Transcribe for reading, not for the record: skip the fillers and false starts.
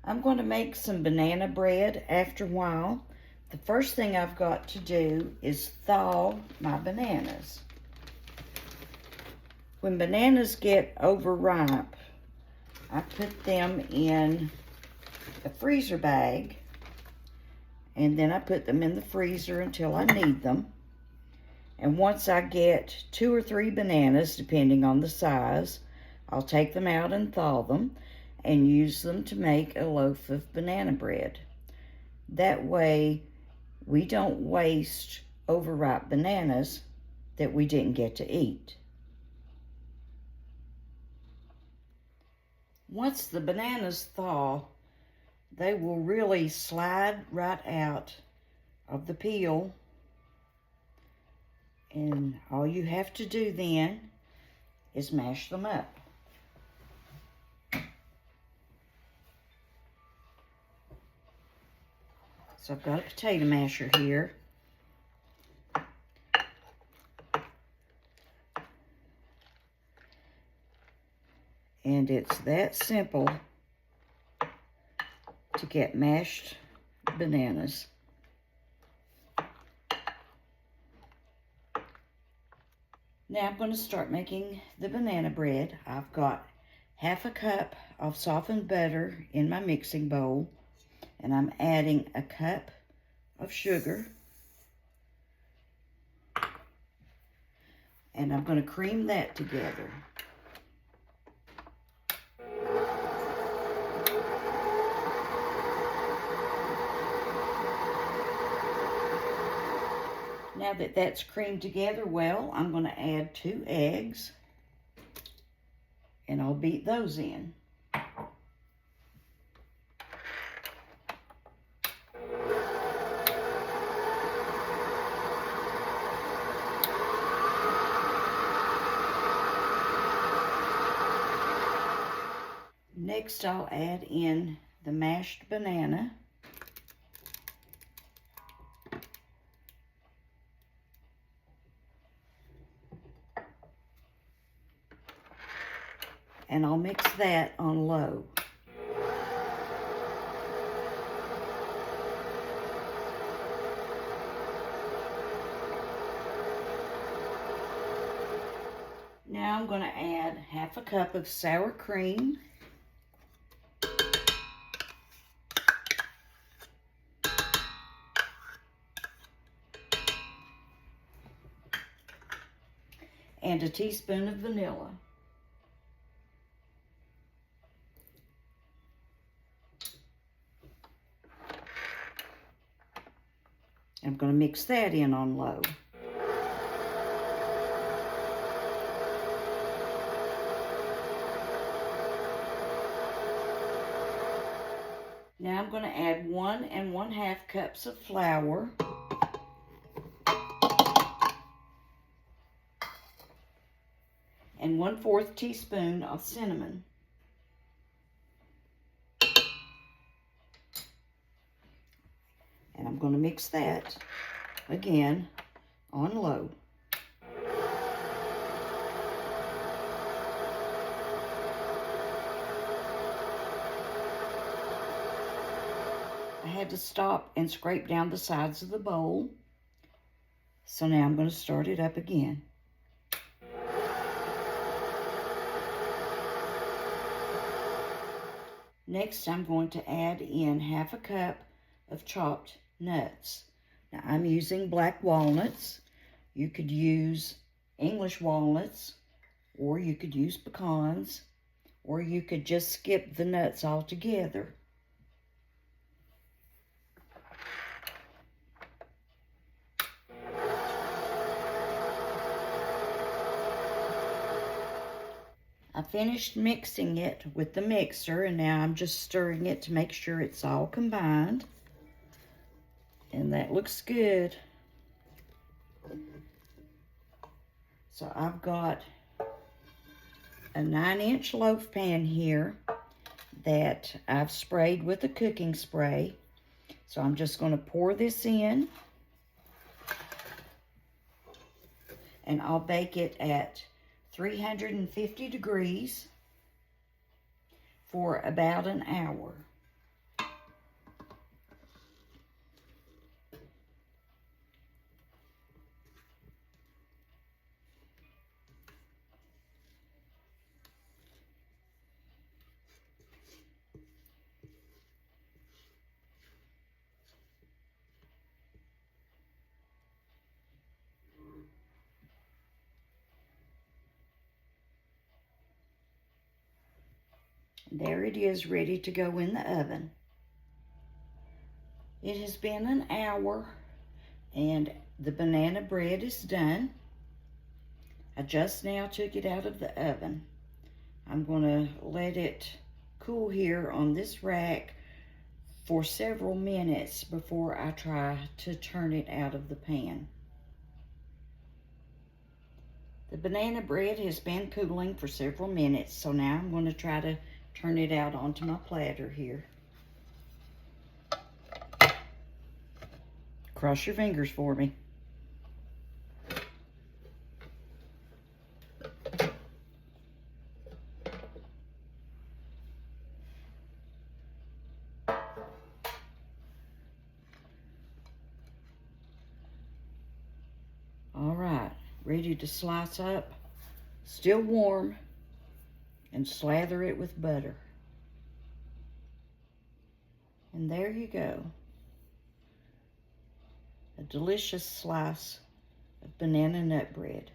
I'm going to make some banana bread after a while. The first thing I've got to do is thaw my bananas. When bananas get overripe, I put them in a freezer bag, and then I put them in the freezer until I need them. And once I get 2 or 3 bananas, depending on the size, I'll take them out and thaw them and use them to make a loaf of banana bread. That way, we don't waste overripe bananas that we didn't get to eat. Once the bananas thaw, they will really slide right out of the peel. And all you have to do then is mash them up. So I've got a potato masher here. And it's that simple to get mashed bananas. Now I'm going to start making the banana bread. I've got half a cup of softened butter in my mixing bowl, and I'm adding a cup of sugar. And I'm going to cream that together. Now that that's creamed together well, I'm going to add 2 eggs, and I'll beat those in. Next, I'll add in the mashed banana. And I'll mix that on low. Now I'm going to add half a cup of sour cream. And a teaspoon of vanilla. I'm going to mix that in on low. Now I'm going to add 1 1/2 cups of flour. And 1/4 teaspoon of cinnamon. And I'm going to mix that again on low. I had to stop and scrape down the sides of the bowl. So now I'm going to start it up again. Next, I'm going to add in half a cup of chopped nuts. Now, I'm using black walnuts. You could use English walnuts, or you could use pecans, or you could just skip the nuts altogether. I finished mixing it with the mixer, and now I'm just stirring it to make sure it's all combined. And that looks good. So I've got a 9-inch loaf pan here that I've sprayed with a cooking spray. So I'm just going to pour this in. And I'll bake it at 350 degrees for about an hour. There it is, ready to go in the oven. It has been an hour and the banana bread is done. I just now took it out of the oven. I'm going to let it cool here on this rack for several minutes before I try to turn it out of the pan. The banana bread has been cooling for several minutes, so now I'm going to try to turn it out onto my platter here. Cross your fingers for me. All right, ready to slice up, still warm, and slather it with butter. And there you go. A delicious slice of banana nut bread.